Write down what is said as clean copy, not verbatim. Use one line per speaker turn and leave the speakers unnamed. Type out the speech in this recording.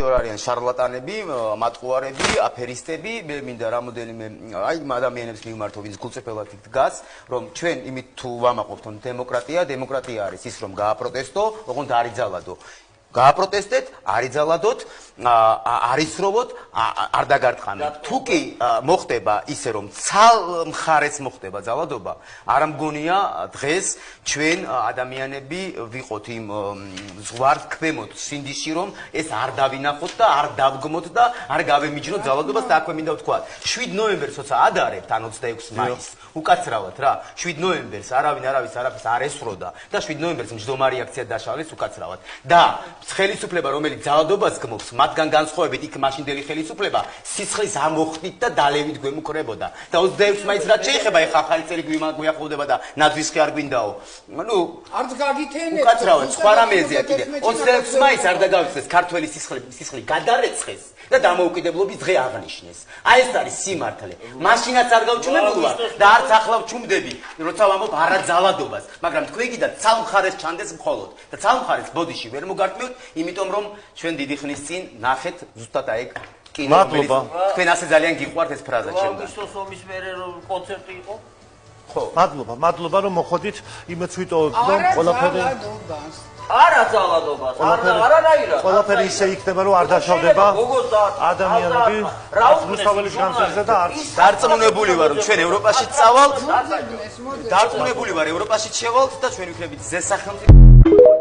არიან შარლატანები, მატყუარები, აფერისტები, მე მინდა რამოდენიმე აი ადამიანებს მივმართო, ვინც გულწრფელად დგას, რომ ჩვენ იმით თუ ვამაყობთ, რომ დემოკრატია არის ის, რომ გააპროტესტო, ოღონდ არ იძალადო. გააპროტესტეთ, არ იძალადოთ, არ ისროვოთ, არ დაგარტყამით. თუ კი მოხდება ისე, რომ ცალ მხარეს მოხდება ძალადობა, არ მგონია დღეს ჩვენ ადამიანები ვიყოთ იმ ზღვართ ქვემოთ სინდისში, რომ ეს არ დავინახოთ და არ დავგმოთ და არ გავემიჯნოთ ძალადობას და აქვე მინდა ვთქვა. 7 ნოემბერს როცა ადარებთ, ან 26 მაისს, უკაცრავად რა, 7 ნოემბერს არაფერს არ ესროდა და 7 ნოემბერს მჯდომარი აქცია დაშალეს უკაცრავად. და ხელისუფლება, რომელიც ძალადობას გმობს, მათგან განსხვავებით იქ მაშინდელი ხელისუფლება სისხლის ამოხდით და დალევით გვემუქრებოდა. და 26 მაისს რაც შეეხება, ეხა ახალი წელი გვიახლოვდება და ნაძვის ხე არ გვინდაო. ნუ
არც გაგითენეთ.
უკაცრავად სხვა რამეზეა კიდე. 26 მაისს არ დაგავიწყდეს ქართველი სისხლი გადარეცხეს და დამოუკიდებლობის დღე აღნიშნეს. აი ეს არის სიმართლე. მაშინაც არ გავჩუმებული ვარ და არც ახლა ვჩუმდები, როცა ვამბობ არაძალადობას, მაგრამ თქვენ კიდევ ცალ მხარეს ჩანდეს მხოლოდ და ცალ მხარეს ბოდიში ვერ მოგარტყმევთ, იმიტომ რომ ჩვენ დიდი ხნის წინ ნახეთ ზუსტად აი კინო.
მადლობა.
თქვენ ასე ძალიან გიყვართ ეს ფრაზა ჩემთან.
აგვისტოს ომის მერე რომ კონცერტი იყო?
ხო.
მადლობა რომ მოხდით იმეც ვიტოვოთ რომ ყველაფერი
არა ძალადობას, არანაირად.
ყველაფერი ისე იქნება რომ არ დაშავდება ადამიანები რუსთაველის განცდაზე და არც
დარწმუნებული ვარ რომ ჩვენ ევროპაში წავალთ. დარწმუნებული ვარ ევროპაში შევალთ და ჩვენ ვიქნებით ზე სახელმწიფო